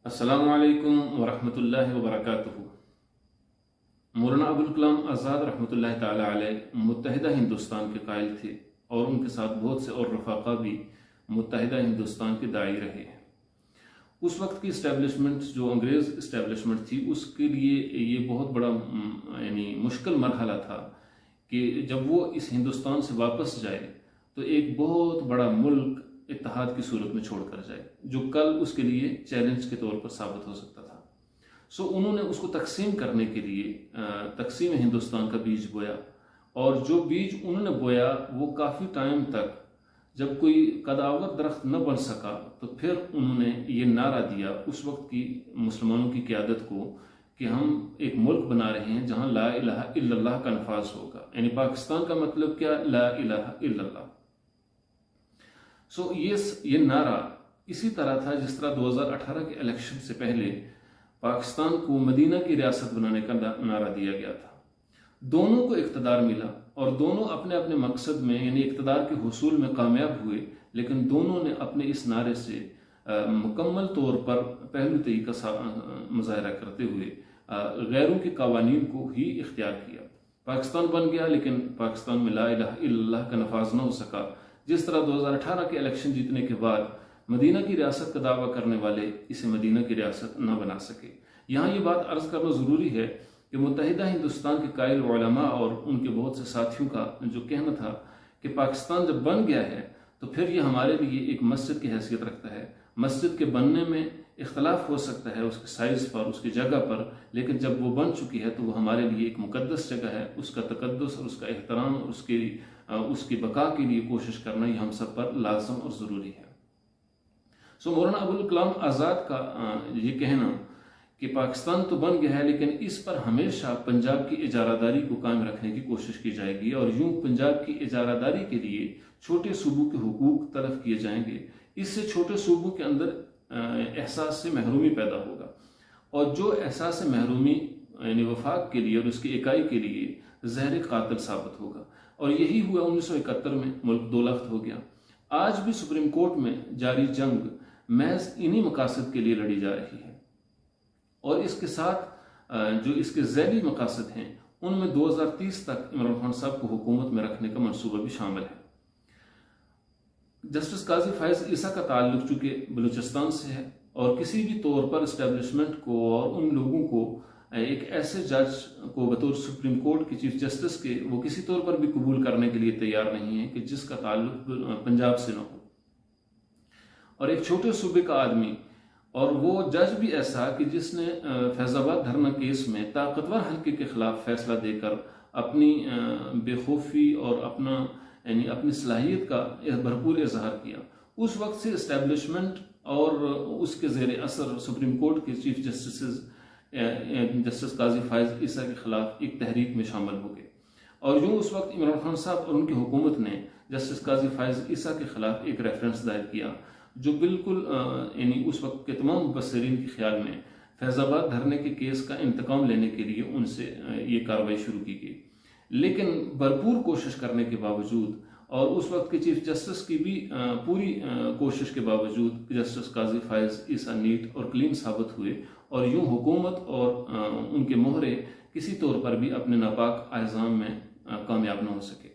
السلام علیکم ورحمۃ اللہ وبرکاتہ۔ مولانا ابوالکلام آزاد رحمۃ اللہ تعالی علیہ متحدہ ہندوستان کے قائل تھے اور ان کے ساتھ بہت سے اور رفاقہ بھی متحدہ ہندوستان کے داعی رہے ہیں۔ اس وقت کی اسٹیبلشمنٹ جو انگریز اسٹیبلشمنٹ تھی اس کے لیے یہ بہت بڑا مشکل مرحلہ تھا کہ جب وہ اس ہندوستان سے واپس جائے تو ایک بہت بڑا ملک اتحاد کی صورت میں چھوڑ کر جائے، جو کل اس کے لیے چیلنج کے طور پر ثابت ہو سکتا تھا۔ انہوں نے اس کو تقسیم کرنے کے لیے تقسیم ہندوستان کا بیج بویا، اور جو بیج انہوں نے بویا وہ کافی ٹائم تک جب کوئی قدآور درخت نہ بن سکا تو پھر انہوں نے یہ نعرہ دیا اس وقت کی مسلمانوں کی قیادت کو کہ ہم ایک ملک بنا رہے ہیں جہاں لا الہ الا اللہ کا نفاذ ہوگا، یعنی پاکستان کا مطلب کیا؟ لا الہ الا اللہ۔ یہ نعرہ اسی طرح تھا جس طرح 2018 کے الیکشن سے پہلے پاکستان کو مدینہ کی ریاست بنانے کا نعرہ دیا گیا تھا۔ دونوں کو اقتدار ملا اور دونوں اپنے اپنے مقصد میں یعنی اقتدار کے حصول میں کامیاب ہوئے، لیکن دونوں نے اپنے اس نعرے سے مکمل طور پر پہلو تئی کا مظاہرہ کرتے ہوئے غیروں کے قوانین کو ہی اختیار کیا۔ پاکستان بن گیا لیکن پاکستان میں لا الہ الا اللہ کا نفاذ نہ ہو سکا، جس طرح 2018 کے الیکشن جیتنے کے بعد مدینہ کی ریاست کا دعویٰ کرنے والے اسے مدینہ کی ریاست نہ بنا سکے۔ یہاں یہ بات عرض کرنا ضروری ہے کہ متحدہ ہندوستان کے قائل علماء اور ان کے بہت سے ساتھیوں کا جو کہنا تھا کہ پاکستان جب بن گیا ہے تو پھر یہ ہمارے لیے ایک مسجد کی حیثیت رکھتا ہے۔ مسجد کے بننے میں اختلاف ہو سکتا ہے اس کے سائز پر، اس کی جگہ پر، لیکن جب وہ بن چکی ہے تو وہ ہمارے لیے ایک مقدس جگہ ہے۔ اس کا تقدس اور اس کا احترام اور اس کی بقا کے لیے کوشش کرنا یہ ہم سب پر لازم اور ضروری ہے۔ مولانا ابوالکلام آزاد کا یہ کہنا کہ پاکستان تو بن گیا ہے لیکن اس پر ہمیشہ پنجاب کی اجارہ داری کو قائم رکھنے کی کوشش کی جائے گی، اور یوں پنجاب کی اجارہ داری کے لیے چھوٹے صوبوں کے حقوق طلب کیے جائیں گے۔ اس سے چھوٹے صوبوں کے اندر احساس سے محرومی پیدا ہوگا، اور جو احساس محرومی یعنی وفاق کے لیے اور اس کی اکائی کے لیے زہر قاتل ثابت ہوگا، اور یہی ہوا 1971 میں ملک دو لخت ہو گیا۔ آج بھی سپریم کورٹ میں جاری جنگ محض انہی مقاصد کے لیے لڑی جا رہی ہے، اور اس کے ساتھ جو اس کے ذیلی مقاصد ہیں ان میں 2030 تک عمران خان صاحب کو حکومت میں رکھنے کا منصوبہ بھی شامل ہے۔ جسٹس قاضی فائز عیسیٰ کا تعلق چونکہ بلوچستان سے ہے، اور کسی بھی طور پر اسٹیبلشمنٹ کو اور ان لوگوں کو ایک ایسے جج کو بطور سپریم کورٹ کے چیف جسٹس کے وہ کسی طور پر بھی قبول کرنے کے لیے تیار نہیں ہے کہ جس کا تعلق پنجاب سے نہ ہو، اور ایک چھوٹے صوبے کا آدمی اور وہ جج بھی ایسا کہ جس نے فیض آباد دھرنا کیس میں طاقتور حلقے کے خلاف فیصلہ دے کر اپنی بے خوفی اور اپنی صلاحیت کا بھرپور اظہار کیا۔ اس وقت سے اسٹیبلشمنٹ اور اس کے زیر اثر سپریم کورٹ کے چیف جسٹس قاضی فائز عیسیٰ کے خلاف ایک تحریک میں شامل ہو گئے، اور یوں اس وقت عمران خان صاحب اور ان کی حکومت نے جسٹس قاضی فائز عیسیٰ کے خلاف ایک ریفرنس دائر کیا جو بالکل یعنی اس وقت کے تمام مبصرین کے خیال میں فیض آباد دھرنے کے کیس کا انتقام لینے کے لیے ان سے یہ کارروائی شروع کی گئی، لیکن بھرپور کوشش کرنے کے باوجود اور اس وقت کے چیف جسٹس کی بھی پوری کوشش کے باوجود جسٹس قاضی فائز عیسیٰ نیٹ اور کلین ثابت ہوئے، اور یوں حکومت اور ان کے مہرے کسی طور پر بھی اپنے ناپاک اعزام میں کامیاب نہ ہو سکے۔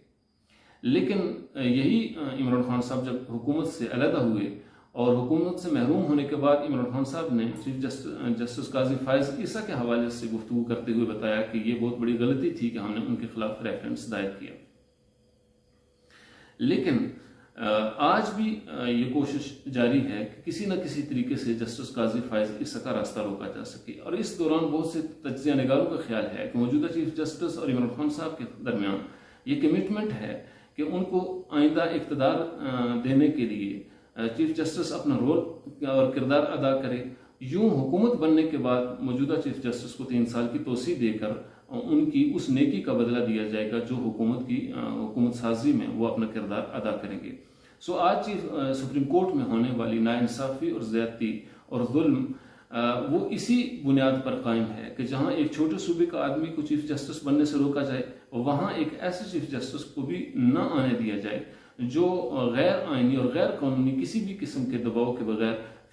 لیکن یہی عمران خان صاحب جب حکومت سے علیحدہ ہوئے اور حکومت سے محروم ہونے کے بعد عمران خان صاحب نے چیف جسٹس قاضی فائز عیسیٰ کے حوالے سے گفتگو کرتے ہوئے بتایا کہ یہ بہت بڑی غلطی تھی کہ ہم نے ان کے خلاف ریفرنس دائر کیا۔ لیکن آج بھی یہ کوشش جاری ہے کہ کسی نہ کسی طریقے سے جسٹس قاضی فائز عیسیٰ کا راستہ روکا جا سکے، اور اس دوران بہت سے تجزیہ نگاروں کا خیال ہے کہ موجودہ چیف جسٹس اور عمران خان صاحب کے درمیان یہ کمٹمنٹ ہے کہ ان کو آئندہ اقتدار دینے کے لیے چیف جسٹس اپنا رول اور کردار ادا کرے، یوں حکومت بننے کے بعد موجودہ چیف جسٹس کو 3 سال کی توسیع دے کر ان کی اس نیکی کا بدلہ دیا جائے گا جو حکومت سازی میں وہ اپنا کردار ادا کریں گے۔ آج سپریم کورٹ میں ہونے والی ناانصافی اور زیادتی اور ظلم وہ اسی بنیاد پر قائم ہے کہ جہاں ایک چھوٹے صوبے کا آدمی کو چیف جسٹس بننے سے روکا جائے، وہاں ایک ایسے چیف جسٹس کو بھی نہ آنے دیا جائے جو غیر آئینی اور غیر قانونی کسی بھی قسم کے دباؤ کے بغیر